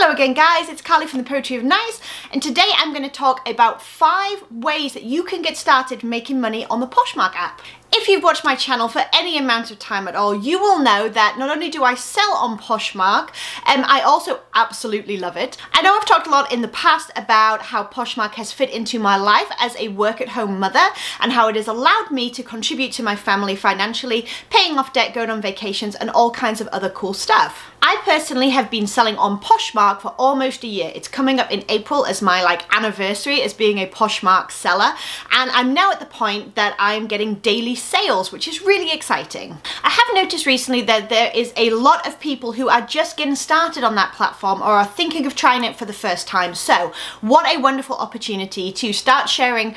Hello again guys, it's Carly from the Poetry of Nice, and today I'm going to talk about 5 ways that you can get started making money on the Poshmark app. If you've watched my channel for any amount of time at all, you will know that not only do I sell on Poshmark, I also absolutely love it. I know I've talked a lot in the past about how Poshmark has fit into my life as a work-at-home mother and how it has allowed me to contribute to my family financially, paying off debt, going on vacations, and all kinds of other cool stuff. I personally have been selling on Poshmark for almost a year. It's coming up in April as my anniversary as being a Poshmark seller, and I'm now at the point that I'm getting daily sales, which is really exciting. I have noticed recently that there is a lot of people who are just getting started on that platform or are thinking of trying it for the first time. So what a wonderful opportunity to start sharing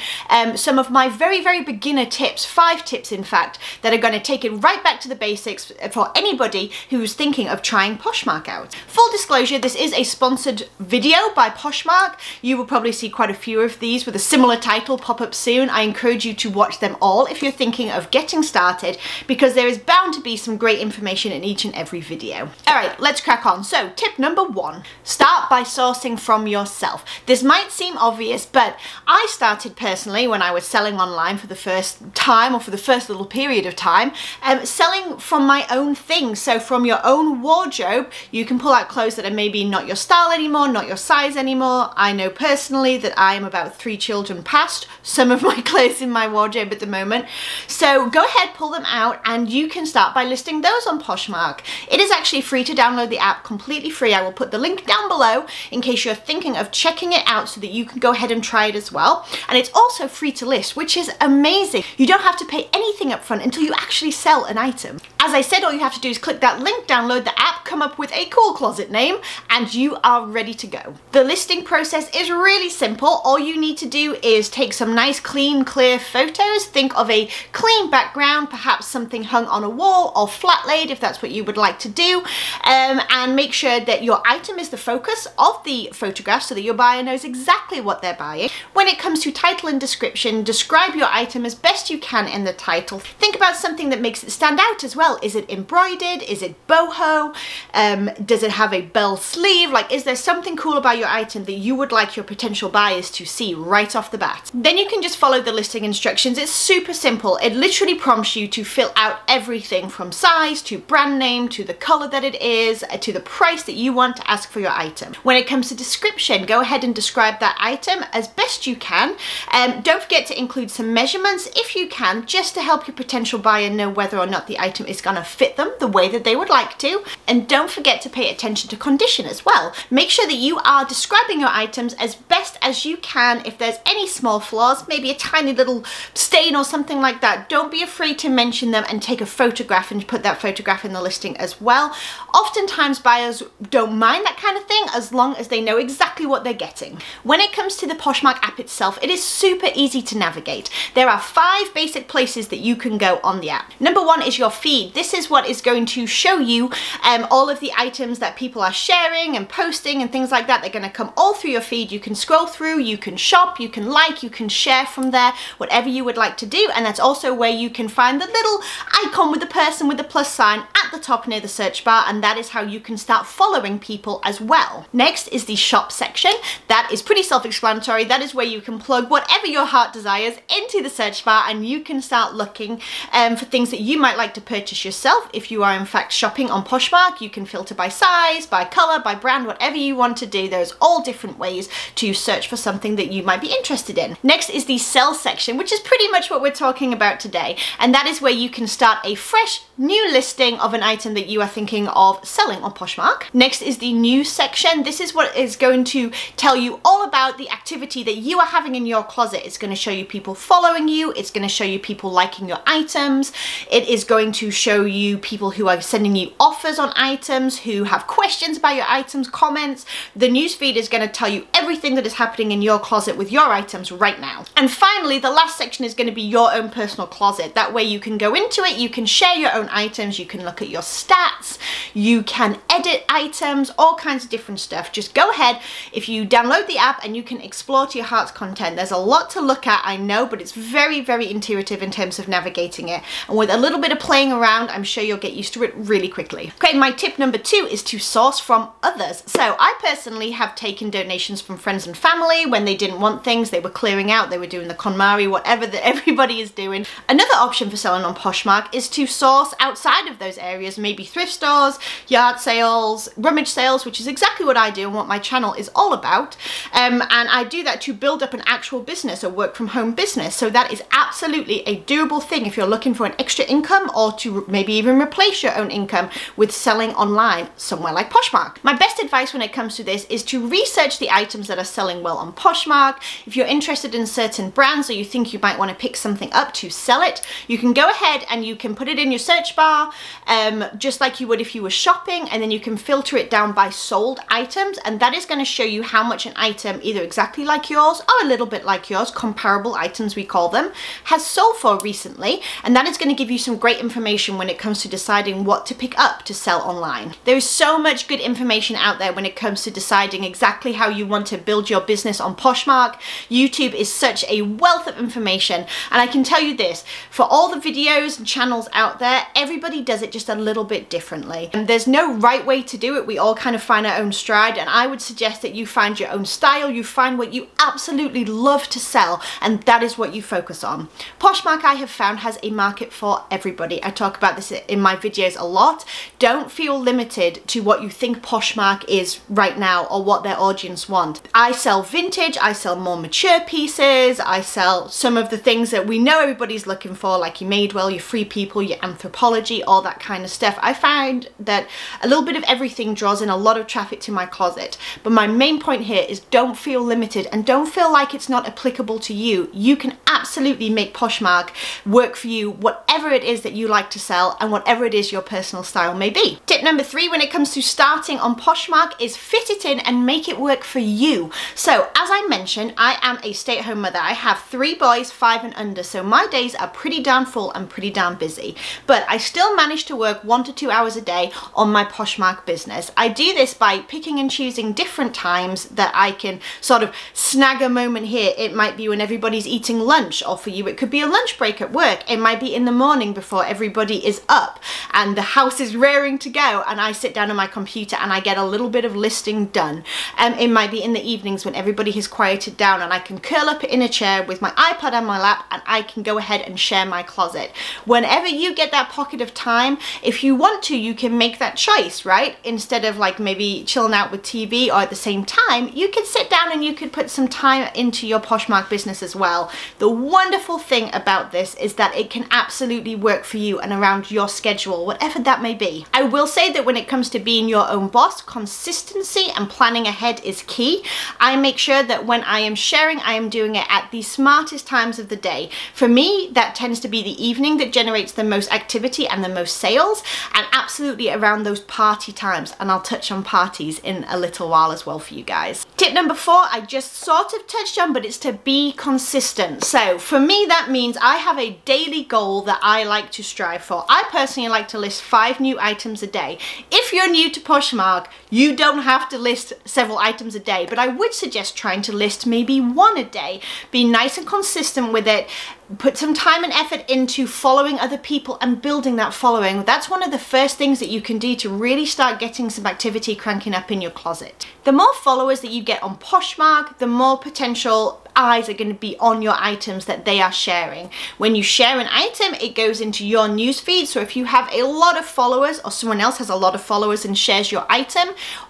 some of my very beginner tips, 5 tips in fact, that are going to take it right back to the basics for anybody who's thinking of trying Poshmark out. Full disclosure, this is a sponsored video by Poshmark. You will probably see quite a few of these with a similar title pop up soon. I encourage you to watch them all if you're thinking of getting started, because there is bound to be some great information in each and every video. Alright, let's crack on. So tip number 1, start by sourcing from yourself. This might seem obvious, but I started personally when I was selling online for the first time, or for the first little period of time, selling from my own things. So from your own wardrobe, you can pull out clothes that are maybe not your style anymore, not your size anymore. I know personally that I am about 3 children past some of my clothes in my wardrobe at the moment. So go ahead, pull them out, and you can start by listing those on Poshmark. It is actually free to download the app, completely free. I will put the link down below in case you're thinking of checking it out so that you can go ahead and try it as well. And it's also free to list, which is amazing. You don't have to pay anything up front until you actually sell an item. As I said, all you have to do is click that link, download the app, come up with a cool closet name, and you are ready to go. The listing process is really simple. All you need to do is take some nice, clean, clear photos. Think of a clean background, perhaps something hung on a wall or flat laid if that's what you would like to do, and make sure that your item is the focus of the photograph so that your buyer knows exactly what they're buying. When it comes to title and description, describe your item as best you can in the title. Think about something that makes it stand out as well. Is it embroidered? Is it boho? Does it have a bell sleeve? Is there something cool about your item that you would like your potential buyers to see right off the bat? Then you can just follow the listing instructions. It's super simple. It literally prompts you to fill out everything from size to brand name to the color that it is to the price that you want to ask for your item. When it comes to description, go ahead and describe that item as best you can. Don't forget to include some measurements if you can, just to help your potential buyer know whether or not the item is going to fit them the way that they would like to. And don't forget to pay attention to condition as well. Make sure that you are describing your items as best as you can. If there's any small flaws, maybe a tiny little stain or something like that, don't be afraid to mention them and take a photograph and put that photograph in the listing as well. Oftentimes buyers don't mind that kind of thing as long as they know exactly what they're getting. When it comes to the Poshmark app itself, it is super easy to navigate. There are 5 basic places that you can go on the app. Number 1 is your feed. This is what is going to show you all of the items that people are sharing and posting and things like that. They're going to come all through your feed. You can scroll through, you can shop, you can like, you can share from there, whatever you would like to do. And that's also where you can find the little icon with the person with the plus sign at the top near the search bar, and that is how you can start following people as well. Next is the shop section. That is pretty self-explanatory. That is where you can plug whatever your heart desires into the search bar, and you can start looking for things that you might like to purchase yourself. If you are in fact shopping on Poshmark, you can filter by size, by color, by brand, whatever you want to do. There's all different ways to search for something that you might be interested in. Next is the sell section, which is pretty much what we're talking about today, and that is where you can start a fresh new listing of an item that you are thinking of selling on Poshmark. Next is the news section. This is what is going to tell you all about the activity that you are having in your closet. It's going to show you people following you. It's going to show you people liking your items. It is going to show you people who are sending you offers on items, who have questions about your items, comments. The newsfeed is going to tell you everything that is happening in your closet with your items right now. And finally, the last section is going to be your own personal closet. That way you can go into it, you can share your own different items, you can look at your stats, you can edit items, all kinds of different stuff. Just go ahead, if you download the app, and you can explore to your heart's content. There's a lot to look at, I know, but it's very, very intuitive in terms of navigating it. And with a little bit of playing around, I'm sure you'll get used to it really quickly. Okay, my tip number 2 is to source from others. So I personally have taken donations from friends and family when they didn't want things, they were clearing out, they were doing the KonMari, whatever that everybody is doing. Another option for selling on Poshmark is to source outside of those areas, maybe thrift stores, yard sales, rummage sales, which is exactly what I do and what my channel is all about. And I do that to build up an actual business, a work from home business. So that is absolutely a doable thing if you're looking for an extra income, or to maybe even replace your own income with selling online somewhere like Poshmark. My best advice when it comes to this is to research the items that are selling well on Poshmark. If you're interested in certain brands, or you think you might want to pick something up to sell it, you can go ahead and you can put it in your search bar, just like you would if you were shopping, and then you can filter it down by sold items, and that is going to show you how much an item, either exactly like yours or a little bit like yours, comparable items we call them, has sold for recently, and that is going to give you some great information when it comes to deciding what to pick up to sell online. There is so much good information out there when it comes to deciding exactly how you want to build your business on Poshmark. YouTube is such a wealth of information, and I can tell you this, for all the videos and channels out there, everybody does it just a little bit differently, and there's no right way to do it. We all kind of find our own stride, and I would suggest that you find your own style, you find what you absolutely love to sell, and that is what you focus on. Poshmark, I have found, has a market for everybody. I talk about this in my videos a lot. Don't feel limited to what you think Poshmark is right now or what their audience want. I sell vintage, I sell more mature pieces, I sell some of the things that we know everybody's looking for, like your Madewell, your Free People, your Anthropology, all that kind of stuff. I find that a little bit of everything draws in a lot of traffic to my closet. But my main point here is don't feel limited, and don't feel like it's not applicable to you. You can absolutely make Poshmark work for you, whatever it is that you like to sell and whatever it is your personal style may be. Tip number 3 when it comes to starting on Poshmark is fit it in and make it work for you. So as I mentioned, I am a stay-at-home mother. I have 3 boys, 5 and under, so my days are pretty darn full and pretty darn busy, but I still manage to work 1 to 2 hours a day on my Poshmark business. I do this by picking and choosing different times that I can sort of snag a moment here. It might be when everybody's eating lunch, or for you it could be a lunch break at work. It might be in the morning before everybody is up and the house is raring to go, and I sit down on my computer and I get a little bit of listing done. It might be in the evenings when everybody has quieted down and I can curl up in a chair with my iPad on my lap and I can go ahead and share my closet. Whenever you get that pocket of time, if you want to, you can make that choice, right? Instead of like maybe chilling out with TV, or at the same time, you could sit down and you could put some time into your Poshmark business as well. The wonderful thing about this is that it can absolutely work for you and around your schedule, whatever that may be. I will say that when it comes to being your own boss, consistency and planning ahead is key. I make sure that when I am sharing, I am doing it at the smartest times of the day. For me, that tends to be the evening that generates the most activity and the most sales, and absolutely around those party times, and I'll touch on parties in a little while as well for you guys. Tip number 4, I just sort of touched on, but it's to be consistent. So for me, that means I have a daily goal that I like to strive for. I personally like to list 5 new items a day. If you're new to Poshmark, you don't have to list several items a day, but I would suggest trying to list maybe 1 a day. Be nice and consistent with it. Put some time and effort into following other people and building that following. That's one of the first things that you can do to really start getting some activity cranking up in your closet. The more followers that you get on Poshmark, the more potential eyes are going to be on your items that they are sharing. When you share an item, it goes into your newsfeed. So if you have a lot of followers, or someone else has a lot of followers and shares your item,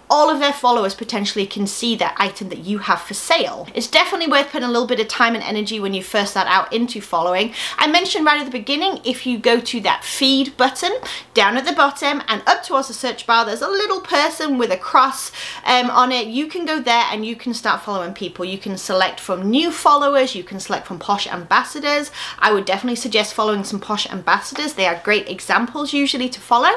all of their followers potentially can see that item that you have for sale. It's definitely worth putting a little bit of time and energy when you first start out into following. I mentioned right at the beginning, if you go to that feed button down at the bottom and up towards the search bar, there's a little person with a cross on it. You can go there and you can start following people. You can select from new followers, you can select from Posh ambassadors. I would definitely suggest following some Posh ambassadors. They are great examples usually to follow,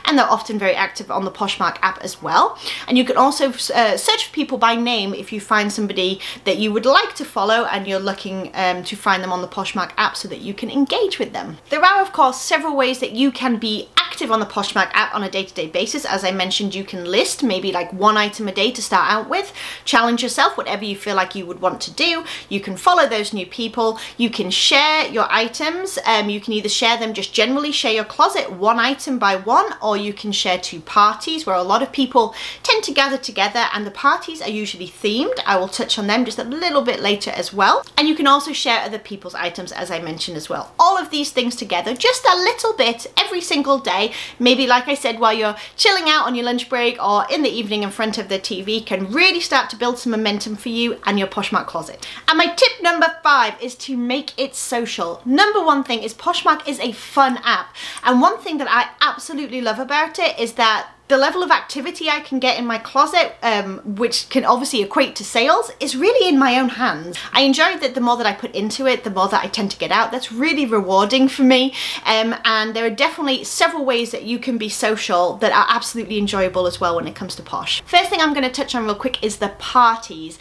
and they're often very active on the Poshmark app as well. And you can also search for people by name if you find somebody that you would like to follow and you're looking to find them on the Poshmark app so that you can engage with them. There are, of course, several ways that you can be active on the Poshmark app on a day-to-day basis, as I mentioned, you can list maybe like 1 item a day to start out with. Challenge yourself, whatever you feel like you would want to do. You can follow those new people. You can share your items. You can either share them, just generally share your closet 1 item by 1, or you can share to parties where a lot of people tend to gather together, and the parties are usually themed. I will touch on them just a little bit later as well. And you can also share other people's items, as I mentioned as well. All of these things together, just a little bit every single day, maybe like I said, while you're chilling out on your lunch break or in the evening in front of the TV, can really start to build some momentum for you and your Poshmark closet. And my tip number 5 is to make it social. Number 1 thing is Poshmark is a fun app, and one thing that I absolutely love about it is that the level of activity I can get in my closet, which can obviously equate to sales, is really in my own hands. I enjoy that the more that I put into it, the more that I tend to get out. That's really rewarding for me. And there are definitely several ways that you can be social that are absolutely enjoyable as well when it comes to Posh. First thing I'm going to touch on real quick is the parties.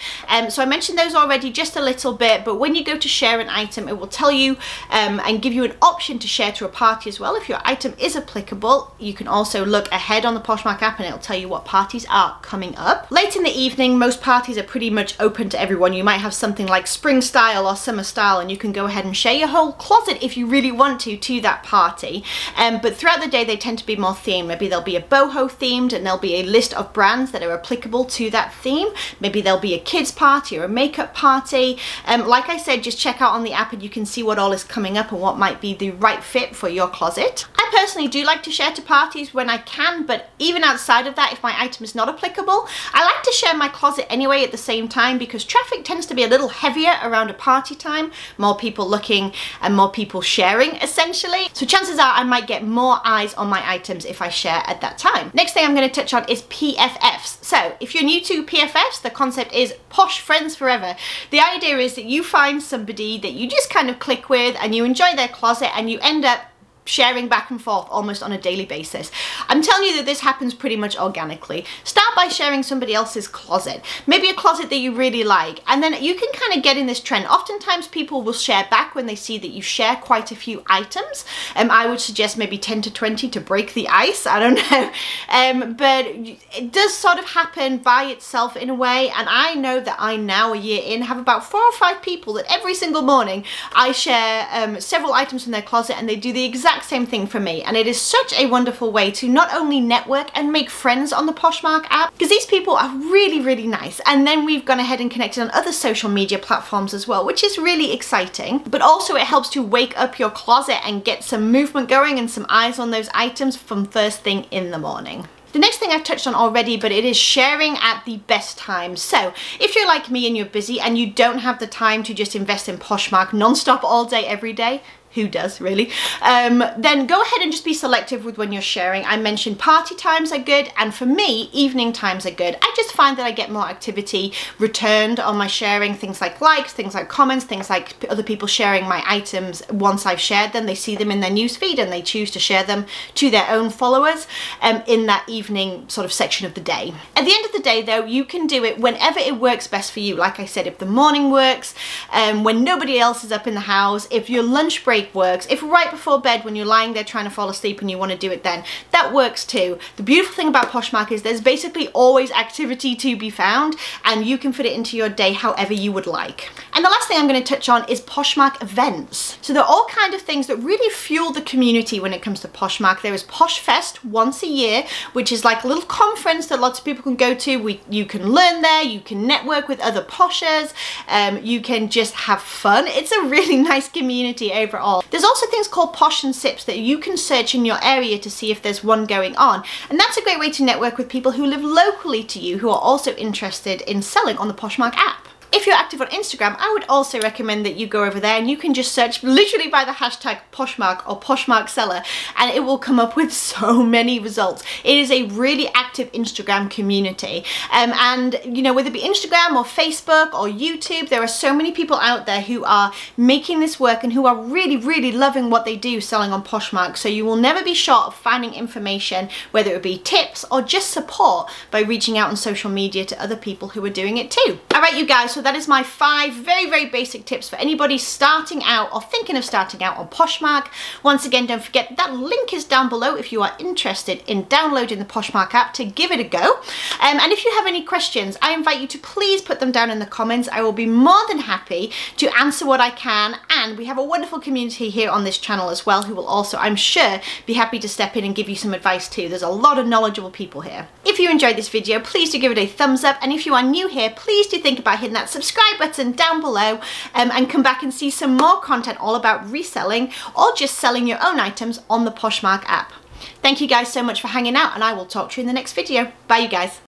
So I mentioned those already just a little bit, but when you go to share an item, it will tell you and give you an option to share to a party as well. If your item is applicable, you can also look ahead on the Poshmark app and it'll tell you what parties are coming up. Late in the evening, most parties are pretty much open to everyone. You might have something like spring style or summer style, and you can go ahead and share your whole closet if you really want to that party. But throughout the day, they tend to be more themed. Maybe there'll be a boho themed, and there'll be a list of brands that are applicable to that theme. Maybe there'll be a kids party or a makeup party. Like I said, just check out on the app and you can see what all is coming up and what might be the right fit for your closet. I personally do like to share to parties when I can, but even outside of that, if my item is not applicable, I like to share my closet anyway at the same time, because traffic tends to be a little heavier around a party time, more people looking and more people sharing essentially. So chances are I might get more eyes on my items if I share at that time. Next thing I'm going to touch on is PFFs. So if you're new to PFFs, the concept is Posh Friends Forever. The idea is that you find somebody that you just kind of click with and you enjoy their closet and you end up sharing back and forth almost on a daily basis. I'm telling you that this happens pretty much organically. Start by sharing somebody else's closet, maybe a closet that you really like, and then you can kind of get in this trend. Oftentimes people will share back when they see that you share quite a few items. I would suggest maybe 10 to 20 to break the ice, I don't know. But it does sort of happen by itself in a way, and I know that I now, a year in, have about 4 or 5 people that every single morning I share several items from their closet, and they do the exact same thing for me. And it is such a wonderful way to not only network and make friends on the Poshmark app, because these people are really, really nice, and then we've gone ahead and connected on other social media platforms as well, which is really exciting. But also it helps to wake up your closet and get some movement going and some eyes on those items from first thing in the morning. The next thing I've touched on already, but it is sharing at the best times. So if you're like me and you're busy and you don't have the time to just invest in Poshmark non-stop all day, every day, who does really, then go ahead and just be selective with when you're sharing. I mentioned party times are good, and for me, evening times are good. I just find that I get more activity returned on my sharing, things like likes, things like comments, things like other people sharing my items. Once I've shared them, they see them in their newsfeed and they choose to share them to their own followers in that evening sort of section of the day. At the end of the day though, you can do it whenever it works best for you. Like I said, if the morning works, when nobody else is up in the house, if your lunch break works, if right before bed when you're lying there trying to fall asleep and you want to do it then, that works too. The beautiful thing about Poshmark is there's basically always activity to be found, and you can fit it into your day however you would like. And the last thing I'm going to touch on is Poshmark Events. So there are all kinds of things that really fuel the community when it comes to Poshmark. There is Posh Fest once a year, which is like a little conference that lots of people can go to. You can learn there, you can network with other poshers, you can just have fun. It's a really nice community overall. There's also things called Posh and Sips that you can search in your area to see if there's one going on. And that's a great way to network with people who live locally to you who are also interested in selling on the Poshmark app. If you're active on Instagram, I would also recommend that you go over there and you can just search literally by the hashtag Poshmark or Poshmark seller, and it will come up with so many results. It is a really active Instagram community. And you know, whether it be Instagram or Facebook or YouTube, there are so many people out there who are making this work and who are really, really loving what they do selling on Poshmark. So you will never be short of finding information, whether it be tips or just support, by reaching out on social media to other people who are doing it too. Alright, Alright you guys, so that is my 5 very, very basic tips for anybody starting out or thinking of starting out on Poshmark. Once again, don't forget that link is down below if you are interested in downloading the Poshmark app to give it a go. And if you have any questions, I invite you to please put them down in the comments. I will be more than happy to answer what I can, and we have a wonderful community here on this channel as well who will also, I'm sure, be happy to step in and give you some advice too. There's a lot of knowledgeable people here. If you enjoyed this video, please do give it a thumbs up, and if you are new here, please do think about hitting that subscribe button down below and come back and see some more content all about reselling or just selling your own items on the Poshmark app. Thank you guys so much for hanging out, and I will talk to you in the next video. Bye you guys.